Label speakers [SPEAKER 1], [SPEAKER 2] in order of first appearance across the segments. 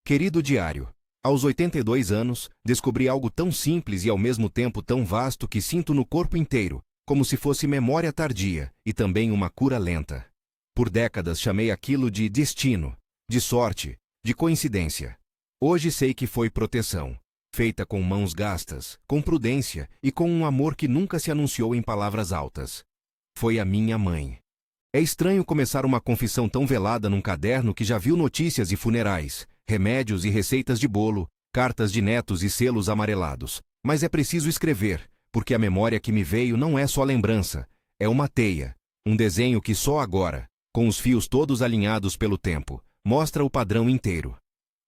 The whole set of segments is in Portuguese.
[SPEAKER 1] Querido diário, aos 82 anos, descobri algo tão simples e ao mesmo tempo tão vasto que sinto no corpo inteiro, como se fosse memória tardia e também uma cura lenta. Por décadas chamei aquilo de destino, de sorte, de coincidência. Hoje sei que foi proteção, feita com mãos gastas, com prudência e com um amor que nunca se anunciou em palavras altas. Foi a minha mãe. É estranho começar uma confissão tão velada num caderno que já viu notícias e funerais, remédios e receitas de bolo, cartas de netos e selos amarelados. Mas é preciso escrever, porque a memória que me veio não é só lembrança, é uma teia, um desenho que só agora, com os fios todos alinhados pelo tempo, mostra o padrão inteiro.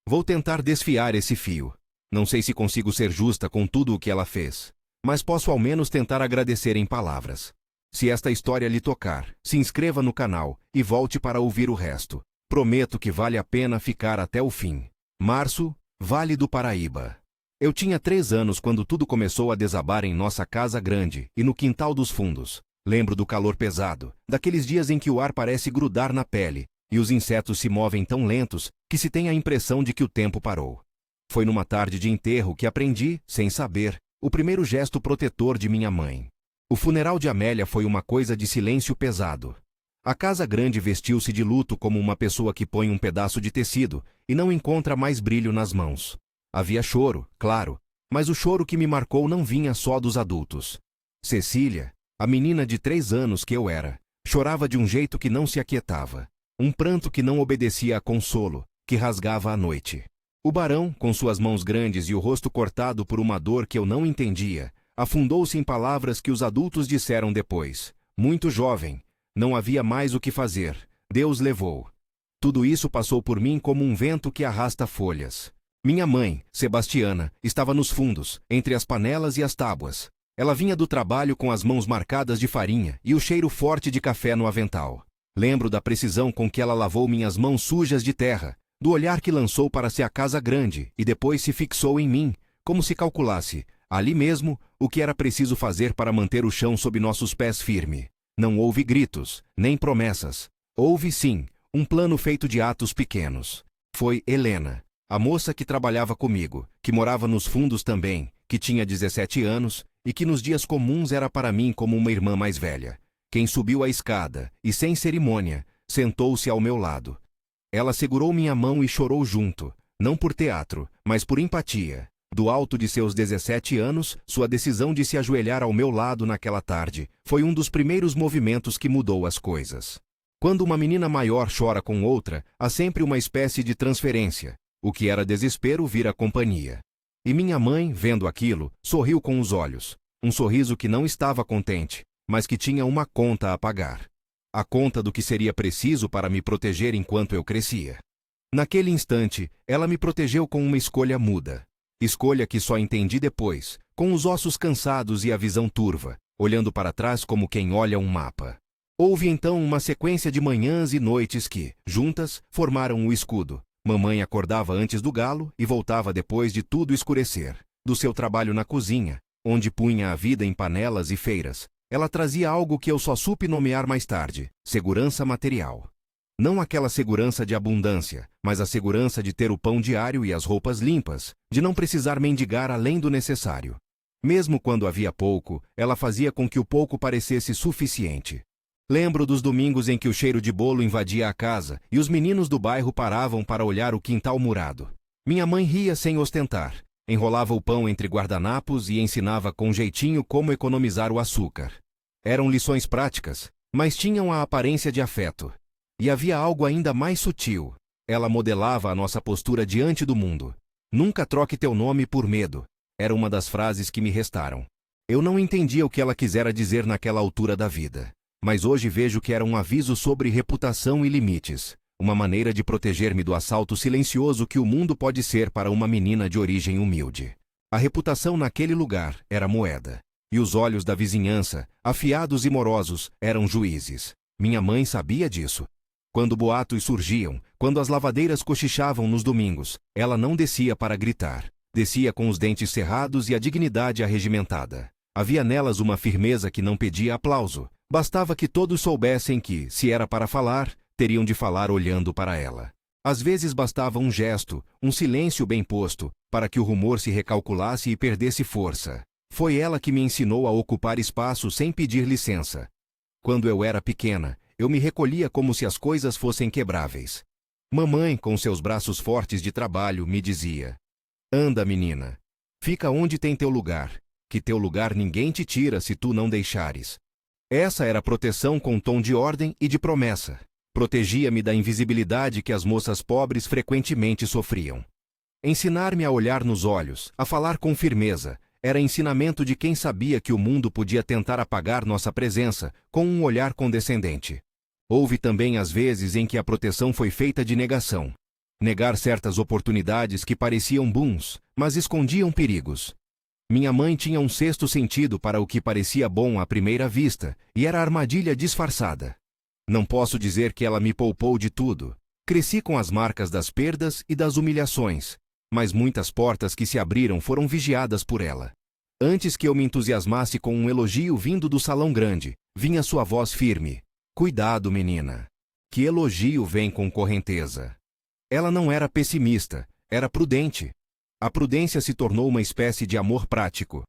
[SPEAKER 1] Vou tentar desfiar esse fio. Não sei se consigo ser justa com tudo o que ela fez, mas posso ao menos tentar agradecer em palavras. Se esta história lhe tocar, se inscreva no canal e volte para ouvir o resto. Prometo que vale a pena ficar até o fim. Março, Vale do Paraíba. Eu tinha 3 anos quando tudo começou a desabar em nossa casa grande e no quintal dos fundos. Lembro do calor pesado, daqueles dias em que o ar parece grudar na pele e os insetos se movem tão lentos que se tem a impressão de que o tempo parou. Foi numa tarde de enterro que aprendi, sem saber, o primeiro gesto protetor de minha mãe. O funeral de Amélia foi uma coisa de silêncio pesado. A casa grande vestiu-se de luto como uma pessoa que põe um pedaço de tecido e não encontra mais brilho nas mãos. Havia choro, claro, mas o choro que me marcou não vinha só dos adultos. Cecília, a menina de 3 anos que eu era, chorava de um jeito que não se aquietava. Um pranto que não obedecia a consolo, que rasgava a noite. O barão, com suas mãos grandes e o rosto cortado por uma dor que eu não entendia, afundou-se em palavras que os adultos disseram depois. Muito jovem, não havia mais o que fazer, Deus levou. Tudo isso passou por mim como um vento que arrasta folhas. Minha mãe, Sebastiana, estava nos fundos, entre as panelas e as tábuas. Ela vinha do trabalho com as mãos marcadas de farinha e o cheiro forte de café no avental. Lembro da precisão com que ela lavou minhas mãos sujas de terra, do olhar que lançou para se a casa grande e depois se fixou em mim, como se calculasse, ali mesmo, o que era preciso fazer para manter o chão sob nossos pés firme. Não houve gritos, nem promessas. Houve, sim, um plano feito de atos pequenos. Foi Helena, a moça que trabalhava comigo, que morava nos fundos também, que tinha 17 anos e que nos dias comuns era para mim como uma irmã mais velha. Quem subiu a escada e, sem cerimônia, sentou-se ao meu lado. Ela segurou minha mão e chorou junto, não por teatro, mas por empatia. Do alto de seus 17 anos, sua decisão de se ajoelhar ao meu lado naquela tarde foi um dos primeiros movimentos que mudou as coisas. Quando uma menina maior chora com outra, há sempre uma espécie de transferência. O que era desespero vira companhia. E minha mãe, vendo aquilo, sorriu com os olhos. Um sorriso que não estava contente, mas que tinha uma conta a pagar. A conta do que seria preciso para me proteger enquanto eu crescia. Naquele instante, ela me protegeu com uma escolha muda. Escolha que só entendi depois, com os ossos cansados e a visão turva, olhando para trás como quem olha um mapa. Houve então uma sequência de manhãs e noites que, juntas, formaram o escudo. Mamãe acordava antes do galo e voltava depois de tudo escurecer. Do seu trabalho na cozinha, onde punha a vida em panelas e feiras, ela trazia algo que eu só supe nomear mais tarde: segurança material. Não aquela segurança de abundância, mas a segurança de ter o pão diário e as roupas limpas, de não precisar mendigar além do necessário. Mesmo quando havia pouco, ela fazia com que o pouco parecesse suficiente. Lembro dos domingos em que o cheiro de bolo invadia a casa e os meninos do bairro paravam para olhar o quintal murado. Minha mãe ria sem ostentar, enrolava o pão entre guardanapos e ensinava com jeitinho como economizar o açúcar. Eram lições práticas, mas tinham a aparência de afeto. E havia algo ainda mais sutil. Ela modelava a nossa postura diante do mundo. Nunca troque teu nome por medo. Era uma das frases que me restaram. Eu não entendia o que ela quisera dizer naquela altura da vida. Mas hoje vejo que era um aviso sobre reputação e limites. Uma maneira de proteger-me do assalto silencioso que o mundo pode ser para uma menina de origem humilde. A reputação naquele lugar era moeda. E os olhos da vizinhança, afiados e morosos, eram juízes. Minha mãe sabia disso. Quando boatos surgiam, quando as lavadeiras cochichavam nos domingos, ela não descia para gritar. Descia com os dentes cerrados e a dignidade arregimentada. Havia nelas uma firmeza que não pedia aplauso. Bastava que todos soubessem que, se era para falar, teriam de falar olhando para ela. Às vezes bastava um gesto, um silêncio bem posto, para que o rumor se recalculasse e perdesse força. Foi ela que me ensinou a ocupar espaço sem pedir licença. Quando eu era pequena, eu me recolhia como se as coisas fossem quebráveis. Mamãe, com seus braços fortes de trabalho, me dizia: anda, menina. Fica onde tem teu lugar, que teu lugar ninguém te tira se tu não deixares. Essa era proteção com tom de ordem e de promessa. Protegia-me da invisibilidade que as moças pobres frequentemente sofriam. Ensinar-me a olhar nos olhos, a falar com firmeza, era ensinamento de quem sabia que o mundo podia tentar apagar nossa presença com um olhar condescendente. Houve também as vezes em que a proteção foi feita de negação. Negar certas oportunidades que pareciam bons, mas escondiam perigos. Minha mãe tinha um sexto sentido para o que parecia bom à primeira vista, e era armadilha disfarçada. Não posso dizer que ela me poupou de tudo. Cresci com as marcas das perdas e das humilhações, mas muitas portas que se abriram foram vigiadas por ela. Antes que eu me entusiasmasse com um elogio vindo do salão grande, vinha sua voz firme: cuidado, menina. Que elogio vem com correnteza. Ela não era pessimista, era prudente. A prudência se tornou uma espécie de amor prático.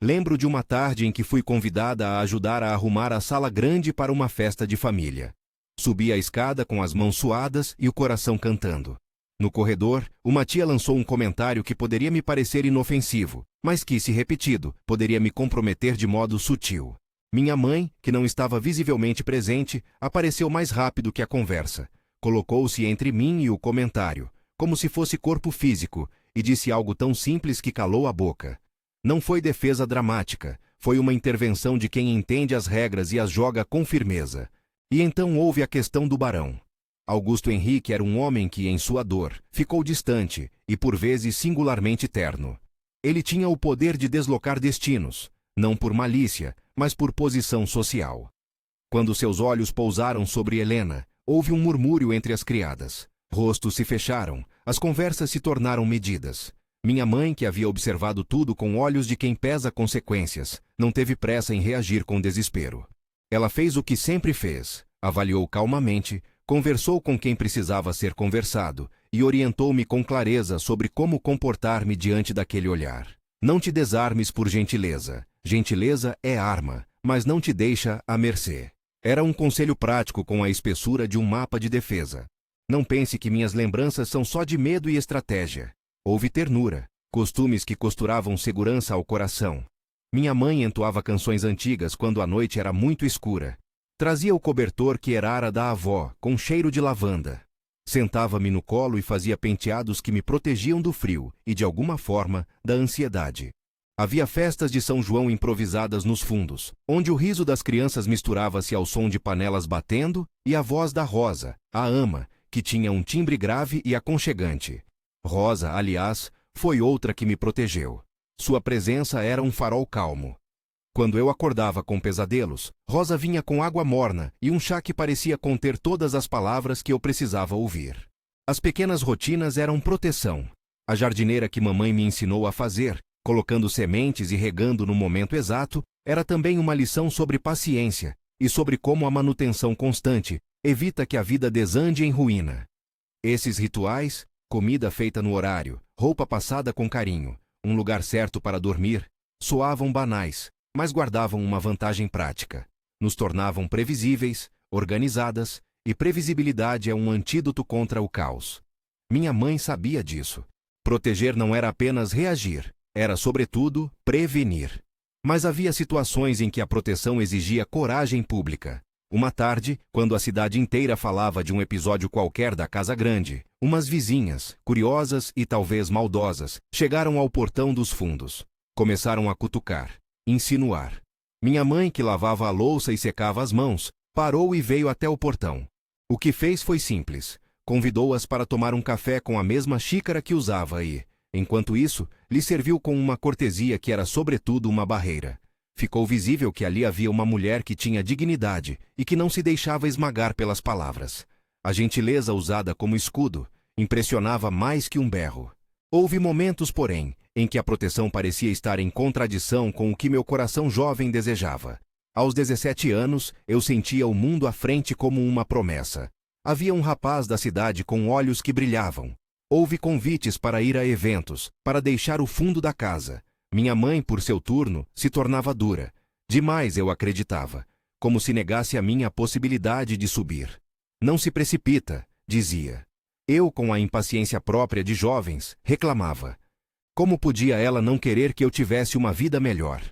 [SPEAKER 1] Lembro de uma tarde em que fui convidada a ajudar a arrumar a sala grande para uma festa de família. Subi a escada com as mãos suadas e o coração cantando. No corredor, uma tia lançou um comentário que poderia me parecer inofensivo, mas que, se repetido, poderia me comprometer de modo sutil. Minha mãe, que não estava visivelmente presente, apareceu mais rápido que a conversa. Colocou-se entre mim e o comentário, como se fosse corpo físico, e disse algo tão simples que calou a boca. Não foi defesa dramática, foi uma intervenção de quem entende as regras e as joga com firmeza. E então houve a questão do barão. Augusto Henrique era um homem que, em sua dor, ficou distante e por vezes singularmente terno. Ele tinha o poder de deslocar destinos, não por malícia, mas por posição social. Quando seus olhos pousaram sobre Helena, houve um murmúrio entre as criadas. Rostos se fecharam, as conversas se tornaram medidas. Minha mãe, que havia observado tudo com olhos de quem pesa consequências, não teve pressa em reagir com desespero. Ela fez o que sempre fez, avaliou calmamente, conversou com quem precisava ser conversado e orientou-me com clareza sobre como comportar-me diante daquele olhar. Não te desarmes por gentileza. Gentileza é arma, mas não te deixa à mercê. Era um conselho prático com a espessura de um mapa de defesa. Não pense que minhas lembranças são só de medo e estratégia. Houve ternura, costumes que costuravam segurança ao coração. Minha mãe entoava canções antigas quando a noite era muito escura. Trazia o cobertor que herara da avó, com cheiro de lavanda. Sentava-me no colo e fazia penteados que me protegiam do frio e, de alguma forma, da ansiedade. Havia festas de São João improvisadas nos fundos, onde o riso das crianças misturava-se ao som de panelas batendo e a voz da Rosa, a ama, que tinha um timbre grave e aconchegante. Rosa, aliás, foi outra que me protegeu. Sua presença era um farol calmo. Quando eu acordava com pesadelos, Rosa vinha com água morna e um chá que parecia conter todas as palavras que eu precisava ouvir. As pequenas rotinas eram proteção. A jardineira que mamãe me ensinou a fazer, colocando sementes e regando no momento exato, era também uma lição sobre paciência e sobre como a manutenção constante evita que a vida desande em ruína. Esses rituais, comida feita no horário, roupa passada com carinho, um lugar certo para dormir, soavam banais, mas guardavam uma vantagem prática. Nos tornavam previsíveis, organizadas, e previsibilidade é um antídoto contra o caos. Minha mãe sabia disso. Proteger não era apenas reagir, era, sobretudo, prevenir. Mas havia situações em que a proteção exigia coragem pública. Uma tarde, quando a cidade inteira falava de um episódio qualquer da Casa Grande, umas vizinhas, curiosas e talvez maldosas, chegaram ao portão dos fundos. Começaram a cutucar, insinuar. Minha mãe, que lavava a louça e secava as mãos, parou e veio até o portão. O que fez foi simples. Convidou-as para tomar um café com a mesma xícara que usava e, enquanto isso, lhe serviu com uma cortesia que era sobretudo uma barreira. Ficou visível que ali havia uma mulher que tinha dignidade e que não se deixava esmagar pelas palavras. A gentileza usada como escudo impressionava mais que um berro. Houve momentos, porém, em que a proteção parecia estar em contradição com o que meu coração jovem desejava. Aos 17 anos, eu sentia o mundo à frente como uma promessa. Havia um rapaz da cidade com olhos que brilhavam. Houve convites para ir a eventos, para deixar o fundo da casa. Minha mãe, por seu turno, se tornava dura. Demais eu acreditava, como se negasse a mim a possibilidade de subir. Não se precipita, dizia. Eu, com a impaciência própria de jovens, reclamava. Como podia ela não querer que eu tivesse uma vida melhor?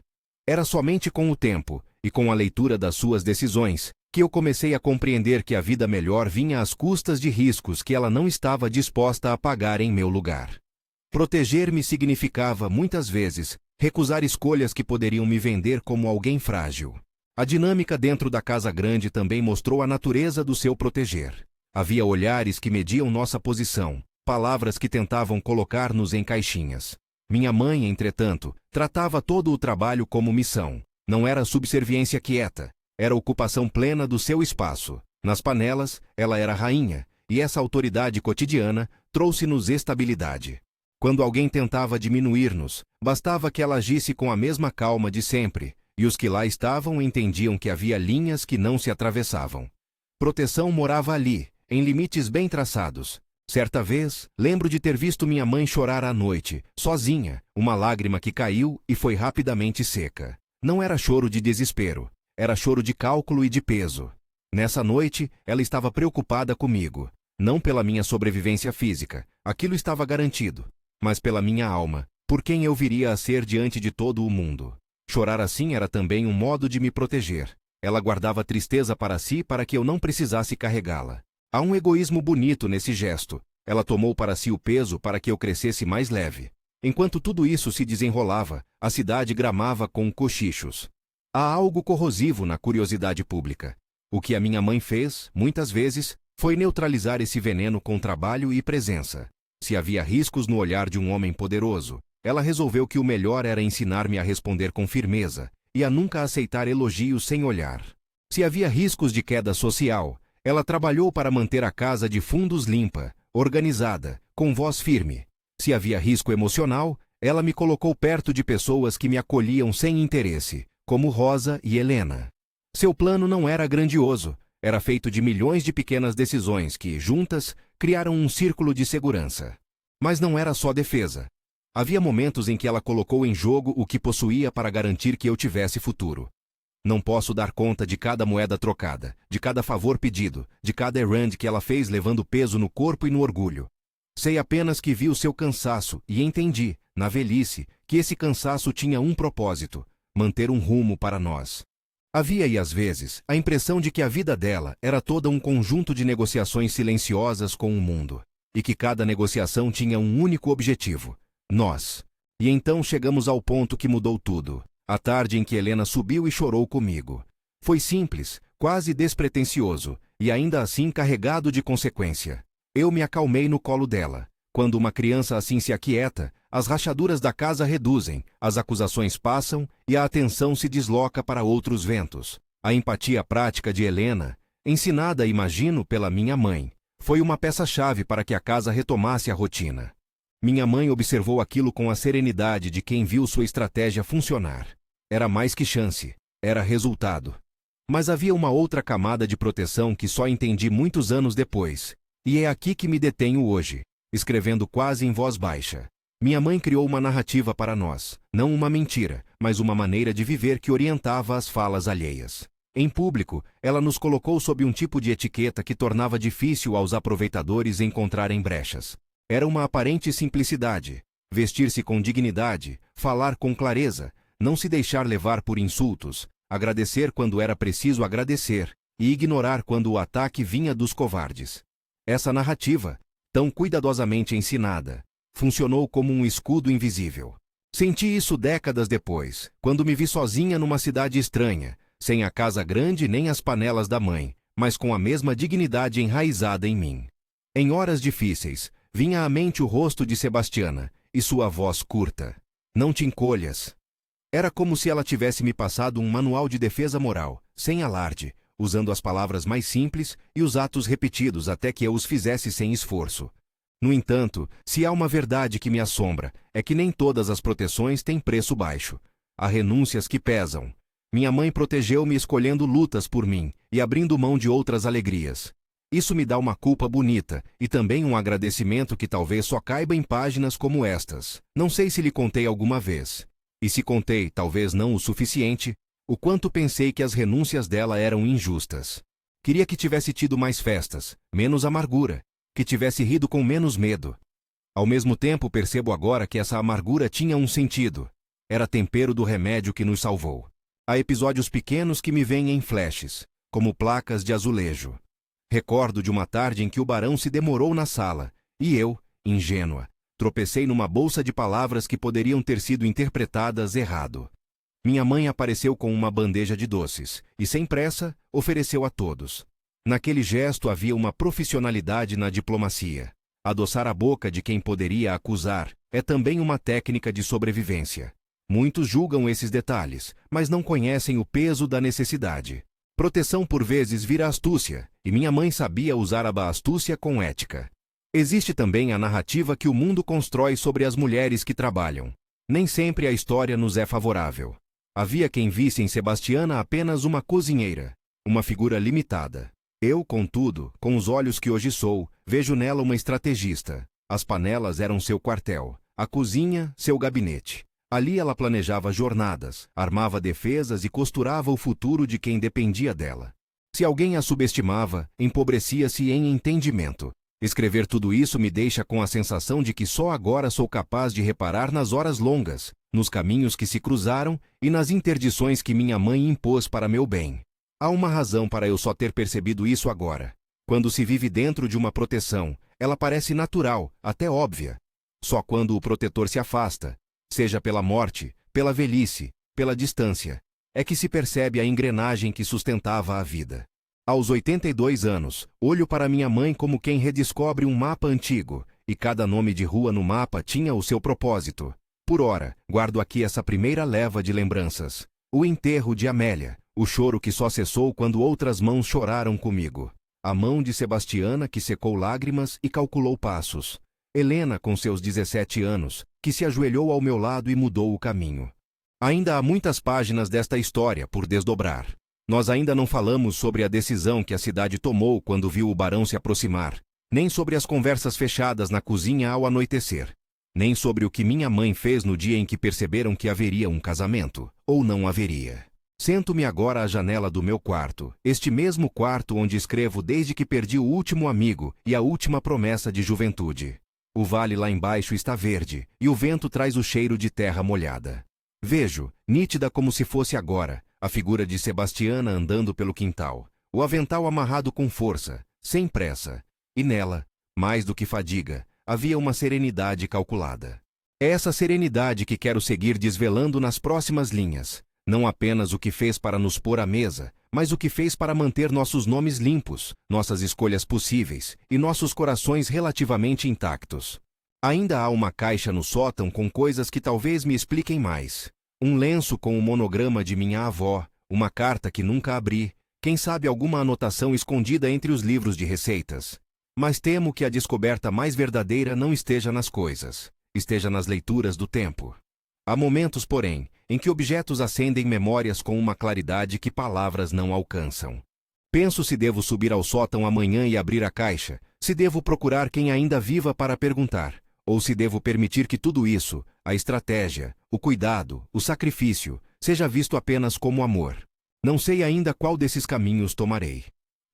[SPEAKER 1] Era somente com o tempo, e com a leitura das suas decisões, que eu comecei a compreender que a vida melhor vinha às custas de riscos que ela não estava disposta a pagar em meu lugar. Proteger-me significava, muitas vezes, recusar escolhas que poderiam me vender como alguém frágil. A dinâmica dentro da casa grande também mostrou a natureza do seu proteger. Havia olhares que mediam nossa posição, palavras que tentavam colocar-nos em caixinhas. Minha mãe, entretanto, tratava todo o trabalho como missão. Não era subserviência quieta, era ocupação plena do seu espaço. Nas panelas, ela era rainha, e essa autoridade cotidiana trouxe-nos estabilidade. Quando alguém tentava diminuir-nos, bastava que ela agisse com a mesma calma de sempre, e os que lá estavam entendiam que havia linhas que não se atravessavam. Proteção morava ali, em limites bem traçados. Certa vez, lembro de ter visto minha mãe chorar à noite, sozinha, uma lágrima que caiu e foi rapidamente seca. Não era choro de desespero, era choro de cálculo e de peso. Nessa noite, ela estava preocupada comigo, não pela minha sobrevivência física, aquilo estava garantido, mas pela minha alma, por quem eu viria a ser diante de todo o mundo. Chorar assim era também um modo de me proteger. Ela guardava tristeza para si para que eu não precisasse carregá-la. Há um egoísmo bonito nesse gesto. Ela tomou para si o peso para que eu crescesse mais leve. Enquanto tudo isso se desenrolava, a cidade gramava com cochichos. Há algo corrosivo na curiosidade pública. O que a minha mãe fez, muitas vezes, foi neutralizar esse veneno com trabalho e presença. Se havia riscos no olhar de um homem poderoso, ela resolveu que o melhor era ensinar-me a responder com firmeza e a nunca aceitar elogios sem olhar. Se havia riscos de queda social, ela trabalhou para manter a casa de fundos limpa, organizada, com voz firme. Se havia risco emocional, ela me colocou perto de pessoas que me acolhiam sem interesse, como Rosa e Helena. Seu plano não era grandioso, era feito de milhões de pequenas decisões que, juntas, criaram um círculo de segurança. Mas não era só defesa. Havia momentos em que ela colocou em jogo o que possuía para garantir que eu tivesse futuro. Não posso dar conta de cada moeda trocada, de cada favor pedido, de cada errand que ela fez levando peso no corpo e no orgulho. Sei apenas que vi o seu cansaço e entendi, na velhice, que esse cansaço tinha um propósito: manter um rumo para nós. Havia, e às vezes, a impressão de que a vida dela era toda um conjunto de negociações silenciosas com o mundo, e que cada negociação tinha um único objetivo: nós. E então chegamos ao ponto que mudou tudo. A tarde em que Helena subiu e chorou comigo. Foi simples, quase despretensioso, e ainda assim carregado de consequência. Eu me acalmei no colo dela. Quando uma criança assim se aquieta, as rachaduras da casa reduzem, as acusações passam e a atenção se desloca para outros ventos. A empatia prática de Helena, ensinada, imagino, pela minha mãe, foi uma peça-chave para que a casa retomasse a rotina. Minha mãe observou aquilo com a serenidade de quem viu sua estratégia funcionar. Era mais que chance, era resultado. Mas havia uma outra camada de proteção que só entendi muitos anos depois. E é aqui que me detenho hoje, escrevendo quase em voz baixa. Minha mãe criou uma narrativa para nós, não uma mentira, mas uma maneira de viver que orientava as falas alheias. Em público, ela nos colocou sob um tipo de etiqueta que tornava difícil aos aproveitadores encontrarem brechas. Era uma aparente simplicidade: vestir-se com dignidade, falar com clareza, não se deixar levar por insultos, agradecer quando era preciso agradecer e ignorar quando o ataque vinha dos covardes. Essa narrativa, tão cuidadosamente ensinada, funcionou como um escudo invisível. Senti isso décadas depois, quando me vi sozinha numa cidade estranha, sem a casa grande nem as panelas da mãe, mas com a mesma dignidade enraizada em mim. Em horas difíceis, vinha à mente o rosto de Sebastiana e sua voz curta: "Não te encolhas." Era como se ela tivesse me passado um manual de defesa moral, sem alarde, usando as palavras mais simples e os atos repetidos até que eu os fizesse sem esforço. No entanto, se há uma verdade que me assombra, é que nem todas as proteções têm preço baixo. Há renúncias que pesam. Minha mãe protegeu-me escolhendo lutas por mim e abrindo mão de outras alegrias. Isso me dá uma culpa bonita, e também um agradecimento que talvez só caiba em páginas como estas. Não sei se lhe contei alguma vez. E se contei, talvez não o suficiente, o quanto pensei que as renúncias dela eram injustas. Queria que tivesse tido mais festas, menos amargura, que tivesse rido com menos medo. Ao mesmo tempo percebo agora que essa amargura tinha um sentido. Era tempero do remédio que nos salvou. Há episódios pequenos que me vêm em flashes, como placas de azulejo. Recordo de uma tarde em que o barão se demorou na sala, e eu, ingênua, tropecei numa bolsa de palavras que poderiam ter sido interpretadas errado. Minha mãe apareceu com uma bandeja de doces, e sem pressa, ofereceu a todos. Naquele gesto havia uma profissionalidade na diplomacia. Adoçar a boca de quem poderia acusar é também uma técnica de sobrevivência. Muitos julgam esses detalhes, mas não conhecem o peso da necessidade. Proteção por vezes vira astúcia, e minha mãe sabia usar a astúcia com ética. Existe também a narrativa que o mundo constrói sobre as mulheres que trabalham. Nem sempre a história nos é favorável. Havia quem visse em Sebastiana apenas uma cozinheira, uma figura limitada. Eu, contudo, com os olhos que hoje sou, vejo nela uma estrategista. As panelas eram seu quartel, a cozinha, seu gabinete. Ali ela planejava jornadas, armava defesas e costurava o futuro de quem dependia dela. Se alguém a subestimava, empobrecia-se em entendimento. Escrever tudo isso me deixa com a sensação de que só agora sou capaz de reparar nas horas longas, nos caminhos que se cruzaram e nas interdições que minha mãe impôs para meu bem. Há uma razão para eu só ter percebido isso agora. Quando se vive dentro de uma proteção, ela parece natural, até óbvia. Só quando o protetor se afasta, seja pela morte, pela velhice, pela distância, é que se percebe a engrenagem que sustentava a vida. Aos 82 anos, olho para minha mãe como quem redescobre um mapa antigo, e cada nome de rua no mapa tinha o seu propósito. Por ora, guardo aqui essa primeira leva de lembranças. O enterro de Amélia, o choro que só cessou quando outras mãos choraram comigo. A mão de Sebastiana que secou lágrimas e calculou passos. Helena com seus 17 anos, que se ajoelhou ao meu lado e mudou o caminho. Ainda há muitas páginas desta história por desdobrar. Nós ainda não falamos sobre a decisão que a cidade tomou quando viu o barão se aproximar, nem sobre as conversas fechadas na cozinha ao anoitecer, nem sobre o que minha mãe fez no dia em que perceberam que haveria um casamento, ou não haveria. Sento-me agora à janela do meu quarto, este mesmo quarto onde escrevo desde que perdi o último amigo e a última promessa de juventude. O vale lá embaixo está verde, e o vento traz o cheiro de terra molhada. Vejo, nítida como se fosse agora, a figura de Sebastiana andando pelo quintal, o avental amarrado com força, sem pressa, e nela, mais do que fadiga, havia uma serenidade calculada. É essa serenidade que quero seguir desvelando nas próximas linhas, não apenas o que fez para nos pôr à mesa, mas o que fez para manter nossos nomes limpos, nossas escolhas possíveis e nossos corações relativamente intactos. Ainda há uma caixa no sótão com coisas que talvez me expliquem mais. Um lenço com o monograma de minha avó, uma carta que nunca abri, quem sabe alguma anotação escondida entre os livros de receitas. Mas temo que a descoberta mais verdadeira não esteja nas coisas, esteja nas leituras do tempo. Há momentos, porém, em que objetos acendem memórias com uma claridade que palavras não alcançam. Penso se devo subir ao sótão amanhã e abrir a caixa, se devo procurar quem ainda viva para perguntar, ou se devo permitir que tudo isso, a estratégia, o cuidado, o sacrifício, seja visto apenas como amor. Não sei ainda qual desses caminhos tomarei.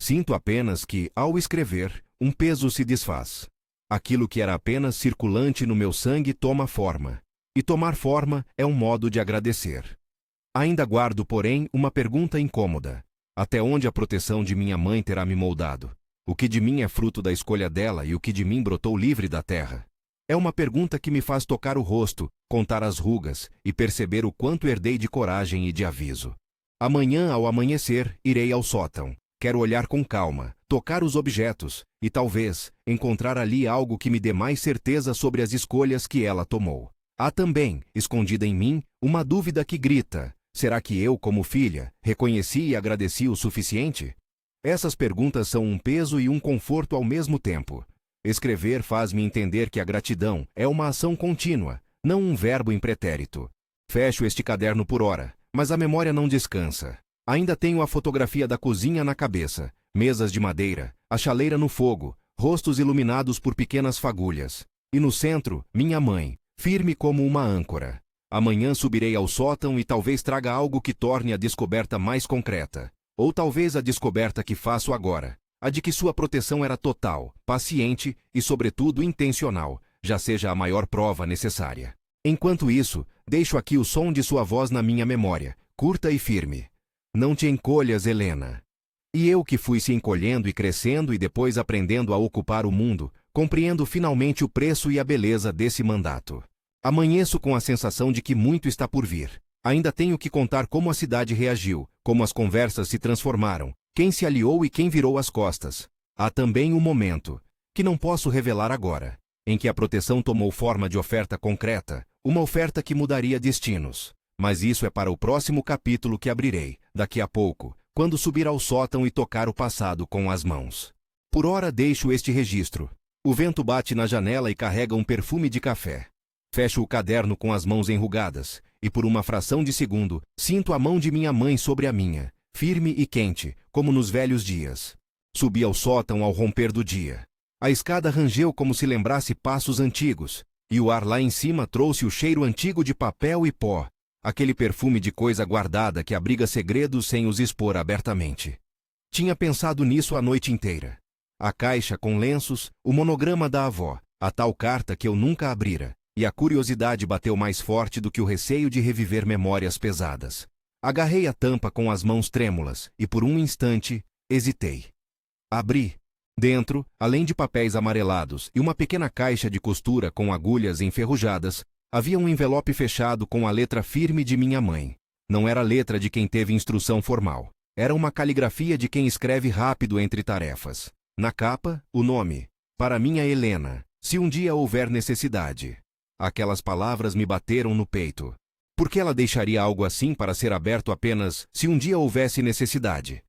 [SPEAKER 1] Sinto apenas que, ao escrever, um peso se desfaz. Aquilo que era apenas circulante no meu sangue toma forma. E tomar forma é um modo de agradecer. Ainda guardo, porém, uma pergunta incômoda. Até onde a proteção de minha mãe terá me moldado? O que de mim é fruto da escolha dela e o que de mim brotou livre da terra? É uma pergunta que me faz tocar o rosto, contar as rugas e perceber o quanto herdei de coragem e de aviso. Amanhã, ao amanhecer, irei ao sótão. Quero olhar com calma, tocar os objetos e, talvez, encontrar ali algo que me dê mais certeza sobre as escolhas que ela tomou. Há também, escondida em mim, uma dúvida que grita: será que eu, como filha, reconheci e agradeci o suficiente? Essas perguntas são um peso e um conforto ao mesmo tempo. Escrever faz-me entender que a gratidão é uma ação contínua, não um verbo em pretérito. Fecho este caderno por ora, mas a memória não descansa. Ainda tenho a fotografia da cozinha na cabeça, mesas de madeira, a chaleira no fogo, rostos iluminados por pequenas fagulhas. E no centro, minha mãe, firme como uma âncora. Amanhã subirei ao sótão e talvez traga algo que torne a descoberta mais concreta. Ou talvez a descoberta que faço agora, a de que sua proteção era total, paciente e, sobretudo, intencional, já seja a maior prova necessária. Enquanto isso, deixo aqui o som de sua voz na minha memória, curta e firme. Não te encolhas, Helena. E eu que fui se encolhendo e crescendo e depois aprendendo a ocupar o mundo, compreendo finalmente o preço e a beleza desse mandato. Amanheço com a sensação de que muito está por vir. Ainda tenho que contar como a cidade reagiu, como as conversas se transformaram, quem se aliou e quem virou as costas. Há também um momento, que não posso revelar agora, em que a proteção tomou forma de oferta concreta, uma oferta que mudaria destinos. Mas isso é para o próximo capítulo que abrirei, daqui a pouco, quando subir ao sótão e tocar o passado com as mãos. Por ora deixo este registro. O vento bate na janela e carrega um perfume de café. Fecho o caderno com as mãos enrugadas, e por uma fração de segundo, sinto a mão de minha mãe sobre a minha, firme e quente, como nos velhos dias. Subi ao sótão ao romper do dia. A escada rangeu como se lembrasse passos antigos, e o ar lá em cima trouxe o cheiro antigo de papel e pó, aquele perfume de coisa guardada que abriga segredos sem os expor abertamente. Tinha pensado nisso a noite inteira. A caixa com lenços, o monograma da avó, a tal carta que eu nunca abrira, e a curiosidade bateu mais forte do que o receio de reviver memórias pesadas. Agarrei a tampa com as mãos trêmulas e por um instante, hesitei. Abri. Dentro, além de papéis amarelados e uma pequena caixa de costura com agulhas enferrujadas, havia um envelope fechado com a letra firme de minha mãe. Não era a letra de quem teve instrução formal. Era uma caligrafia de quem escreve rápido entre tarefas. Na capa, o nome. Para minha Helena, se um dia houver necessidade. Aquelas palavras me bateram no peito. Por que ela deixaria algo assim para ser aberto apenas se um dia houvesse necessidade?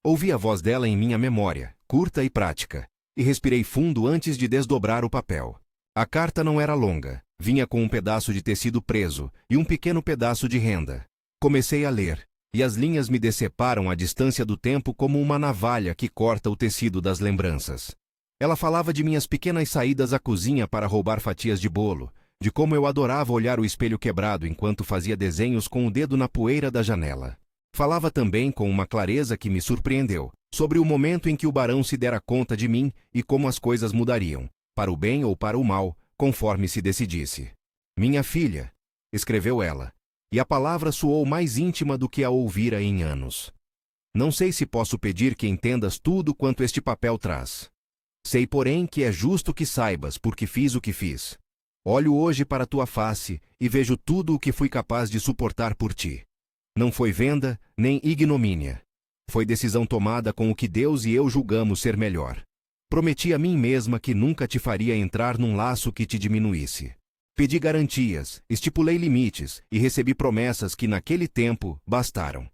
[SPEAKER 1] Ouvi a voz dela em minha memória, curta e prática, e respirei fundo antes de desdobrar o papel. A carta não era longa, vinha com um pedaço de tecido preso e um pequeno pedaço de renda. Comecei a ler, e as linhas me deceparam à distância do tempo como uma navalha que corta o tecido das lembranças. Ela falava de minhas pequenas saídas à cozinha para roubar fatias de bolo, de como eu adorava olhar o espelho quebrado enquanto fazia desenhos com o dedo na poeira da janela. Falava também com uma clareza que me surpreendeu, sobre o momento em que o barão se dera conta de mim e como as coisas mudariam, para o bem ou para o mal, conforme se decidisse. Minha filha, escreveu ela, e a palavra soou mais íntima do que a ouvira em anos. Não sei se posso pedir que entendas tudo quanto este papel traz. Sei, porém, que é justo que saibas porque fiz o que fiz. Olho hoje para tua face e vejo tudo o que fui capaz de suportar por ti. Não foi venda, nem ignomínia. Foi decisão tomada com o que Deus e eu julgamos ser melhor. Prometi a mim mesma que nunca te faria entrar num laço que te diminuísse. Pedi garantias, estipulei limites e recebi promessas que naquele tempo bastaram.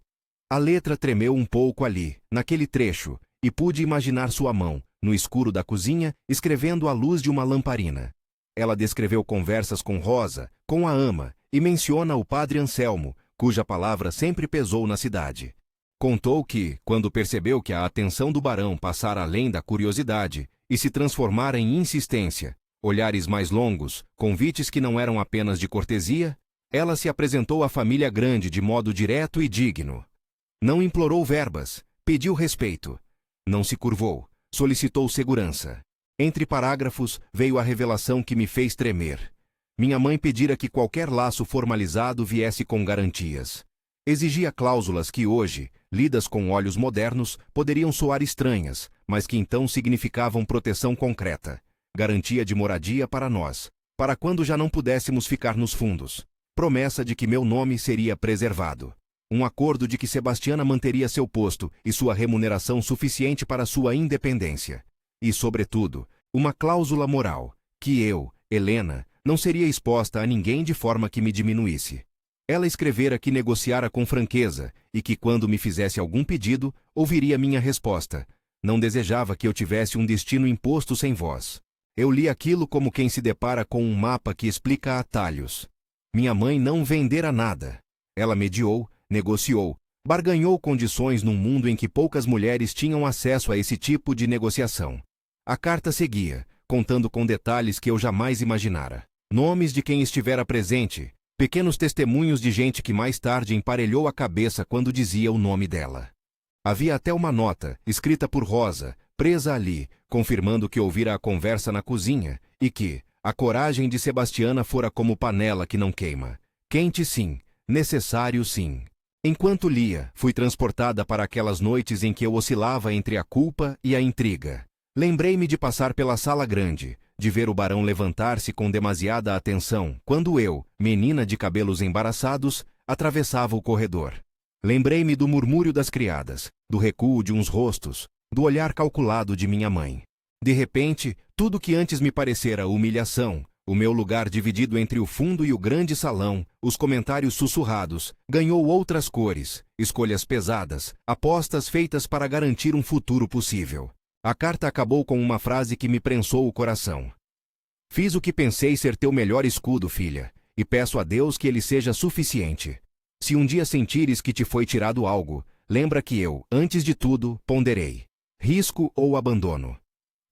[SPEAKER 1] A letra tremeu um pouco ali, naquele trecho, e pude imaginar sua mão, no escuro da cozinha, escrevendo à luz de uma lamparina. Ela descreveu conversas com Rosa, com a ama, e menciona o padre Anselmo, cuja palavra sempre pesou na cidade. Contou que, quando percebeu que a atenção do barão passara além da curiosidade e se transformara em insistência, olhares mais longos, convites que não eram apenas de cortesia, ela se apresentou à família grande de modo direto e digno. Não implorou verbas, pediu respeito. Não se curvou, solicitou segurança. Entre parágrafos, veio a revelação que me fez tremer. Minha mãe pedira que qualquer laço formalizado viesse com garantias. Exigia cláusulas que hoje, lidas com olhos modernos, poderiam soar estranhas, mas que então significavam proteção concreta. Garantia de moradia para nós, para quando já não pudéssemos ficar nos fundos. Promessa de que meu nome seria preservado. Um acordo de que Sebastiana manteria seu posto e sua remuneração suficiente para sua independência. E, sobretudo, uma cláusula moral, que eu, Helena, não seria exposta a ninguém de forma que me diminuísse. Ela escrevera que negociara com franqueza e que, quando me fizesse algum pedido, ouviria minha resposta. Não desejava que eu tivesse um destino imposto sem voz. Eu li aquilo como quem se depara com um mapa que explica atalhos. Minha mãe não vendera nada. Ela mediou, negociou, Barganhou condições num mundo em que poucas mulheres tinham acesso a esse tipo de negociação. A carta seguia, contando com detalhes que eu jamais imaginara. Nomes de quem estivera presente, pequenos testemunhos de gente que mais tarde emparelhou a cabeça quando dizia o nome dela. Havia até uma nota, escrita por Rosa, presa ali, confirmando que ouvira a conversa na cozinha e que a coragem de Sebastiana fora como panela que não queima. Quente sim, necessário sim. Enquanto lia, fui transportada para aquelas noites em que eu oscilava entre a culpa e a intriga. Lembrei-me de passar pela sala grande, de ver o barão levantar-se com demasiada atenção quando eu, menina de cabelos embaraçados, atravessava o corredor. Lembrei-me do murmúrio das criadas, do recuo de uns rostos, do olhar calculado de minha mãe. De repente, tudo que antes me parecera humilhação, o meu lugar dividido entre o fundo e o grande salão, os comentários sussurrados, ganhou outras cores, escolhas pesadas, apostas feitas para garantir um futuro possível. A carta acabou com uma frase que me prensou o coração. Fiz o que pensei ser teu melhor escudo, filha, e peço a Deus que ele seja suficiente. Se um dia sentires que te foi tirado algo, lembra que eu, antes de tudo, ponderei. Risco ou abandono?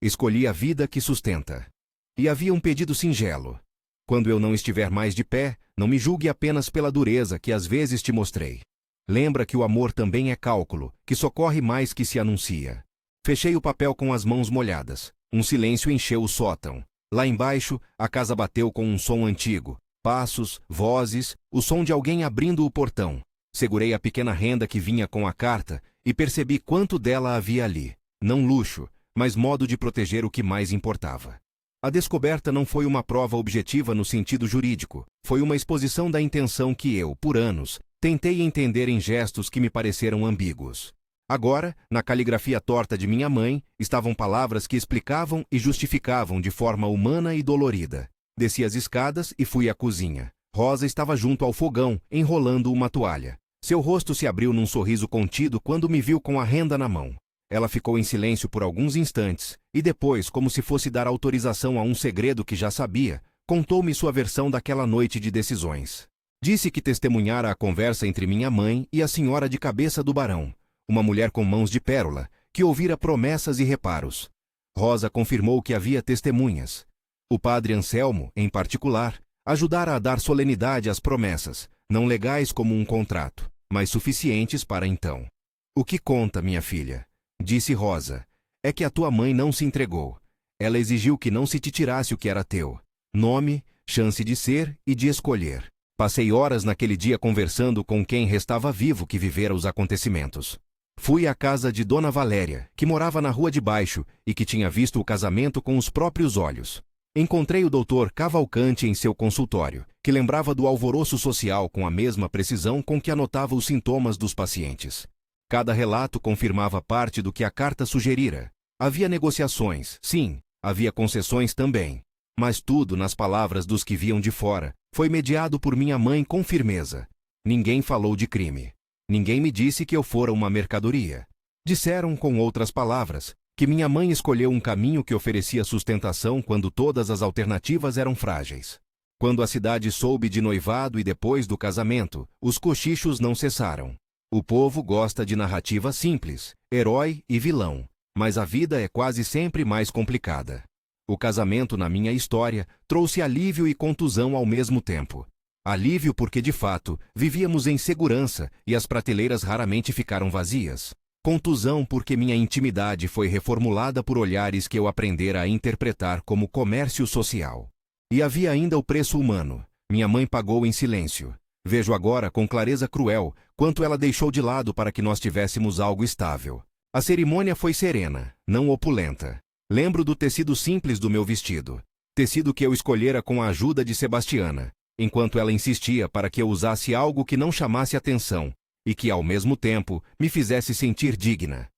[SPEAKER 1] Escolhi a vida que sustenta. E havia um pedido singelo. Quando eu não estiver mais de pé, não me julgue apenas pela dureza que às vezes te mostrei. Lembra que o amor também é cálculo, que socorre mais que se anuncia. Fechei o papel com as mãos molhadas. Um silêncio encheu o sótão. Lá embaixo, a casa bateu com um som antigo. Passos, vozes, o som de alguém abrindo o portão. Segurei a pequena renda que vinha com a carta e percebi quanto dela havia ali. Não luxo, mas modo de proteger o que mais importava. A descoberta não foi uma prova objetiva no sentido jurídico. Foi uma exposição da intenção que eu, por anos, tentei entender em gestos que me pareceram ambíguos. Agora, na caligrafia torta de minha mãe, estavam palavras que explicavam e justificavam de forma humana e dolorida. Desci as escadas e fui à cozinha. Rosa estava junto ao fogão, enrolando uma toalha. Seu rosto se abriu num sorriso contido quando me viu com a renda na mão. Ela ficou em silêncio por alguns instantes, e depois, como se fosse dar autorização a um segredo que já sabia, contou-me sua versão daquela noite de decisões. Disse que testemunhara a conversa entre minha mãe e a senhora de cabeça do barão, uma mulher com mãos de pérola, que ouvira promessas e reparos. Rosa confirmou que havia testemunhas. O padre Anselmo, em particular, ajudara a dar solenidade às promessas, não legais como um contrato, mas suficientes para então. O que conta, minha filha? Disse Rosa. É que a tua mãe não se entregou. Ela exigiu que não se te tirasse o que era teu. Nome, chance de ser e de escolher. Passei horas naquele dia conversando com quem restava vivo que vivera os acontecimentos. Fui à casa de Dona Valéria, que morava na rua de baixo e que tinha visto o casamento com os próprios olhos. Encontrei o doutor Cavalcante em seu consultório, que lembrava do alvoroço social com a mesma precisão com que anotava os sintomas dos pacientes. Cada relato confirmava parte do que a carta sugerira. Havia negociações, sim, havia concessões também. Mas tudo, nas palavras dos que viam de fora, foi mediado por minha mãe com firmeza. Ninguém falou de crime. Ninguém me disse que eu fora uma mercadoria. Disseram, com outras palavras, que minha mãe escolheu um caminho que oferecia sustentação quando todas as alternativas eram frágeis. Quando a cidade soube de noivado e depois do casamento, os cochichos não cessaram. O povo gosta de narrativa simples, herói e vilão, mas a vida é quase sempre mais complicada. O casamento na minha história trouxe alívio e contusão ao mesmo tempo. Alívio porque, de fato, vivíamos em segurança e as prateleiras raramente ficaram vazias. Contusão porque minha intimidade foi reformulada por olhares que eu aprendera a interpretar como comércio social. E havia ainda o preço humano. Minha mãe pagou em silêncio. Vejo agora, com clareza cruel, quanto ela deixou de lado para que nós tivéssemos algo estável. A cerimônia foi serena, não opulenta. Lembro do tecido simples do meu vestido. Tecido que eu escolhera com a ajuda de Sebastiana, enquanto ela insistia para que eu usasse algo que não chamasse atenção e que, ao mesmo tempo, me fizesse sentir digna.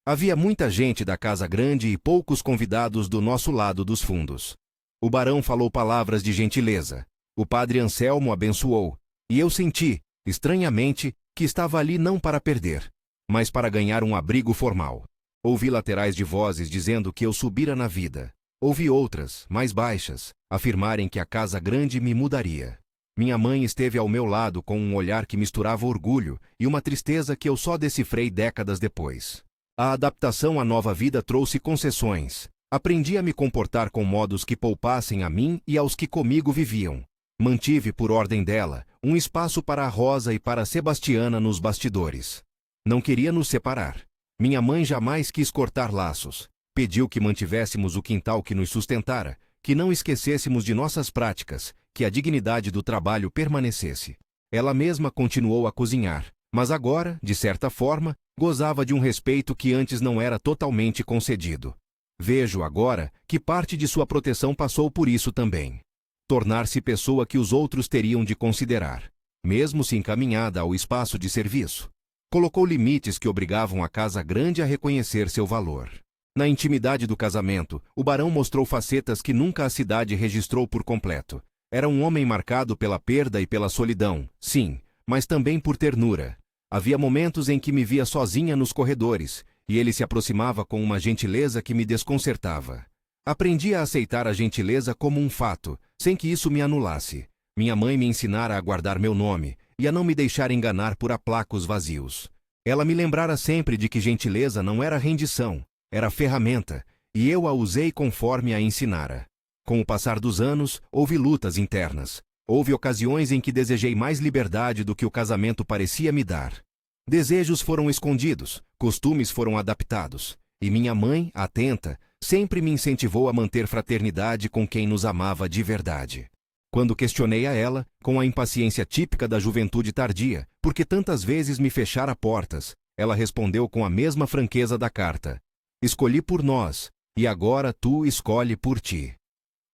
[SPEAKER 1] Havia muita gente da casa grande e poucos convidados do nosso lado dos fundos. O barão falou palavras de gentileza. O padre Anselmo abençoou. E eu senti, estranhamente, que estava ali não para perder, mas para ganhar um abrigo formal. Ouvi laterais de vozes dizendo que eu subira na vida. Ouvi outras, mais baixas, afirmarem que a casa grande me mudaria. Minha mãe esteve ao meu lado com um olhar que misturava orgulho e uma tristeza que eu só decifrei décadas depois. A adaptação à nova vida trouxe concessões. Aprendi a me comportar com modos que poupassem a mim e aos que comigo viviam. Mantive, por ordem dela, um espaço para a Rosa e para a Sebastiana nos bastidores. Não queria nos separar. Minha mãe jamais quis cortar laços. Pediu que mantivéssemos o quintal que nos sustentara, que não esquecêssemos de nossas práticas, que a dignidade do trabalho permanecesse. Ela mesma continuou a cozinhar, mas agora, de certa forma, gozava de um respeito que antes não era totalmente concedido. Vejo agora que parte de sua proteção passou por isso também. Tornar-se pessoa que os outros teriam de considerar, mesmo se encaminhada ao espaço de serviço. Colocou limites que obrigavam a casa grande a reconhecer seu valor. Na intimidade do casamento, o barão mostrou facetas que nunca a cidade registrou por completo. Era um homem marcado pela perda e pela solidão, sim, mas também por ternura. Havia momentos em que me via sozinha nos corredores, e ele se aproximava com uma gentileza que me desconcertava. Aprendi a aceitar a gentileza como um fato, sem que isso me anulasse. Minha mãe me ensinara a guardar meu nome e a não me deixar enganar por aplacos vazios. Ela me lembrara sempre de que gentileza não era rendição, era ferramenta, e eu a usei conforme a ensinara. Com o passar dos anos, houve lutas internas. Houve ocasiões em que desejei mais liberdade do que o casamento parecia me dar. Desejos foram escondidos, costumes foram adaptados, e minha mãe, atenta, sempre me incentivou a manter fraternidade com quem nos amava de verdade. Quando questionei a ela, com a impaciência típica da juventude tardia, porque tantas vezes me fechara portas, ela respondeu com a mesma franqueza da carta: escolhi por nós, e agora tu escolhe por ti.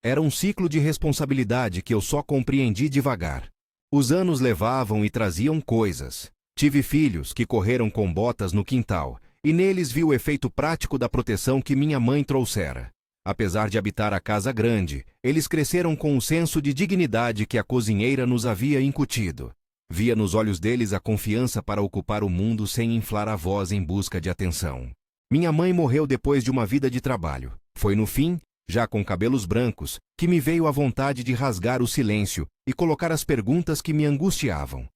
[SPEAKER 1] Era um ciclo de responsabilidade que eu só compreendi devagar. Os anos levavam e traziam coisas. Tive filhos que correram com botas no quintal, e neles vi o efeito prático da proteção que minha mãe trouxera. Apesar de habitar a casa grande, eles cresceram com o senso de dignidade que a cozinheira nos havia incutido. Via nos olhos deles a confiança para ocupar o mundo sem inflar a voz em busca de atenção. Minha mãe morreu depois de uma vida de trabalho. Foi no fim, já com cabelos brancos, que me veio a vontade de rasgar o silêncio e colocar as perguntas que me angustiavam.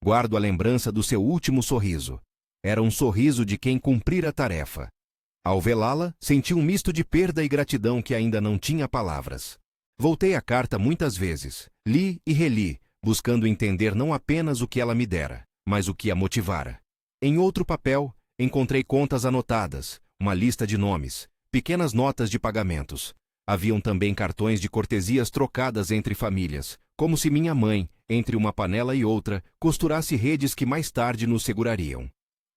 [SPEAKER 1] Guardo a lembrança do seu último sorriso. Era um sorriso de quem cumprira a tarefa. Ao velá-la, senti um misto de perda e gratidão que ainda não tinha palavras. Voltei a carta muitas vezes, li e reli, buscando entender não apenas o que ela me dera, mas o que a motivara. Em outro papel, encontrei contas anotadas, uma lista de nomes, pequenas notas de pagamentos. Haviam também cartões de cortesias trocadas entre famílias, como se minha mãe, entre uma panela e outra, costurasse redes que mais tarde nos segurariam.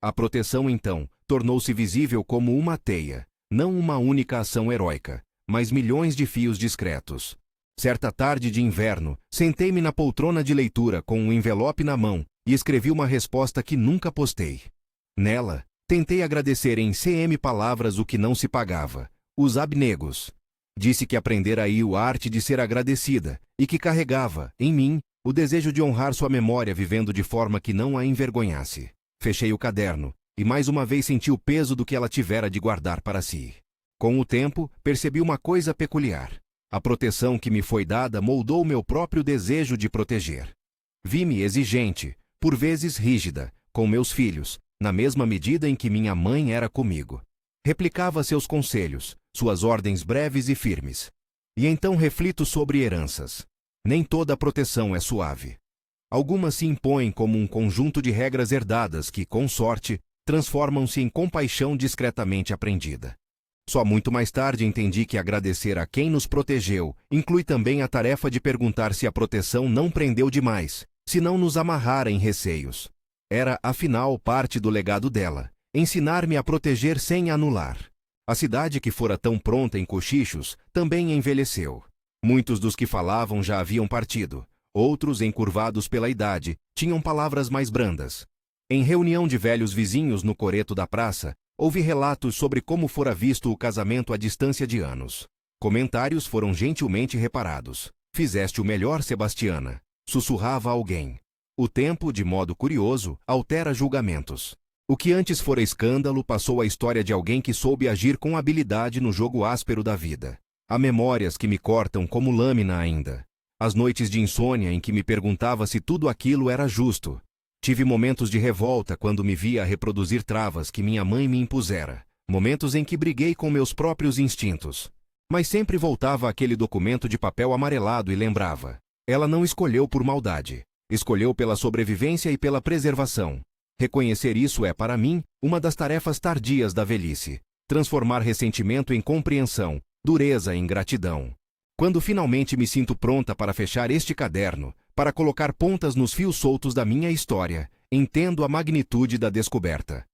[SPEAKER 1] A proteção, então, tornou-se visível como uma teia, não uma única ação heróica, mas milhões de fios discretos. Certa tarde de inverno, sentei-me na poltrona de leitura com um envelope na mão e escrevi uma resposta que nunca postei. Nela, tentei agradecer em CM palavras o que não se pagava, os abnegos. Disse que aprendera aí a arte de ser agradecida e que carregava, em mim, o desejo de honrar sua memória vivendo de forma que não a envergonhasse. Fechei o caderno e mais uma vez senti o peso do que ela tivera de guardar para si. Com o tempo, percebi uma coisa peculiar. A proteção que me foi dada moldou meu próprio desejo de proteger. Vi-me exigente, por vezes rígida, com meus filhos, na mesma medida em que minha mãe era comigo. Replicava seus conselhos, suas ordens breves e firmes. E então reflito sobre heranças. Nem toda a proteção é suave. Algumas se impõem como um conjunto de regras herdadas que, com sorte, transformam-se em compaixão discretamente aprendida. Só muito mais tarde entendi que agradecer a quem nos protegeu inclui também a tarefa de perguntar se a proteção não prendeu demais, se não nos amarrara em receios. Era, afinal, parte do legado dela, ensinar-me a proteger sem anular. A cidade que fora tão pronta em cochichos também envelheceu. Muitos dos que falavam já haviam partido. Outros, encurvados pela idade, tinham palavras mais brandas. Em reunião de velhos vizinhos no coreto da praça, ouvi relatos sobre como fora visto o casamento à distância de anos. Comentários foram gentilmente reparados. Fizeste o melhor, Sebastiana. Sussurrava alguém. O tempo, de modo curioso, altera julgamentos. O que antes fora escândalo passou à história de alguém que soube agir com habilidade no jogo áspero da vida. Há memórias que me cortam como lâmina ainda. As noites de insônia em que me perguntava se tudo aquilo era justo. Tive momentos de revolta quando me via a reproduzir travas que minha mãe me impusera. Momentos em que briguei com meus próprios instintos. Mas sempre voltava àquele documento de papel amarelado e lembrava. Ela não escolheu por maldade. Escolheu pela sobrevivência e pela preservação. Reconhecer isso é, para mim, uma das tarefas tardias da velhice. Transformar ressentimento em compreensão, dureza em gratidão. Quando finalmente me sinto pronta para fechar este caderno, para colocar pontas nos fios soltos da minha história, entendo a magnitude da descoberta.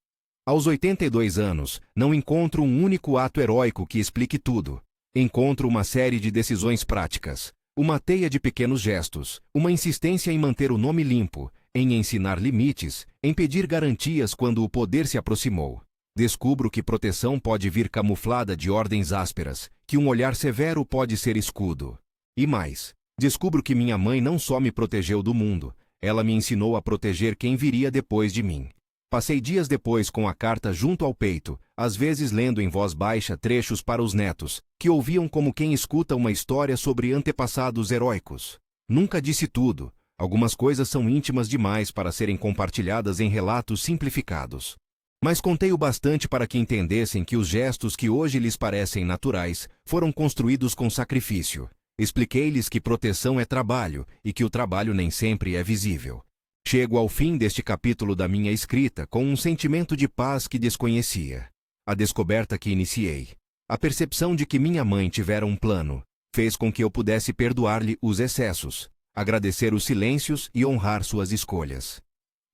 [SPEAKER 1] Aos 82 anos, não encontro um único ato heróico que explique tudo. Encontro uma série de decisões práticas, uma teia de pequenos gestos, uma insistência em manter o nome limpo, em ensinar limites, em pedir garantias quando o poder se aproximou. Descubro que proteção pode vir camuflada de ordens ásperas, que um olhar severo pode ser escudo. E mais, descubro que minha mãe não só me protegeu do mundo, ela me ensinou a proteger quem viria depois de mim. Passei dias depois com a carta junto ao peito, às vezes lendo em voz baixa trechos para os netos, que ouviam como quem escuta uma história sobre antepassados heróicos. Nunca disse tudo, algumas coisas são íntimas demais para serem compartilhadas em relatos simplificados. Mas contei o bastante para que entendessem que os gestos que hoje lhes parecem naturais foram construídos com sacrifício. Expliquei-lhes que proteção é trabalho e que o trabalho nem sempre é visível. Chego ao fim deste capítulo da minha escrita com um sentimento de paz que desconhecia. A descoberta que iniciei, a percepção de que minha mãe tivera um plano, fez com que eu pudesse perdoar-lhe os excessos, agradecer os silêncios e honrar suas escolhas.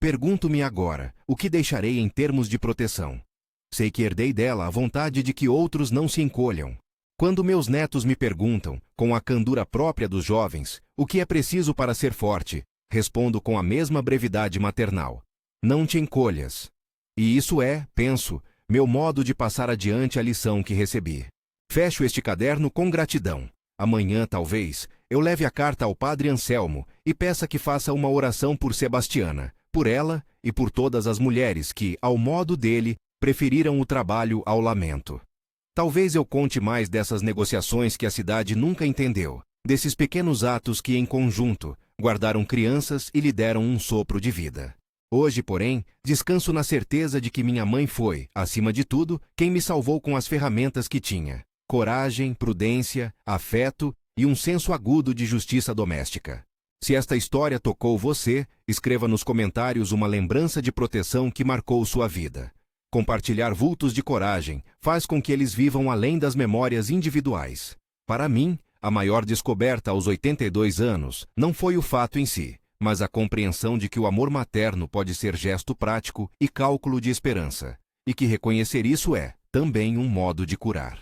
[SPEAKER 1] Pergunto-me agora, o que deixarei em termos de proteção? Sei que herdei dela a vontade de que outros não se encolham. Quando meus netos me perguntam, com a candura própria dos jovens, o que é preciso para ser forte, respondo com a mesma brevidade maternal. Não te encolhas. E isso é, penso, meu modo de passar adiante a lição que recebi. Fecho este caderno com gratidão. Amanhã, talvez, eu leve a carta ao padre Anselmo e peça que faça uma oração por Sebastiana, por ela e por todas as mulheres que, ao modo dele, preferiram o trabalho ao lamento. Talvez eu conte mais dessas negociações que a cidade nunca entendeu, desses pequenos atos que, em conjunto, guardaram crianças e lhe deram um sopro de vida. Hoje, porém, descanso na certeza de que minha mãe foi, acima de tudo, quem me salvou com as ferramentas que tinha: coragem, prudência, afeto e um senso agudo de justiça doméstica. Se esta história tocou você, escreva nos comentários uma lembrança de proteção que marcou sua vida. Compartilhar vultos de coragem faz com que eles vivam além das memórias individuais. Para mim, a maior descoberta aos 82 anos não foi o fato em si, mas a compreensão de que o amor materno pode ser gesto prático e cálculo de esperança, e que reconhecer isso é, também, um modo de curar.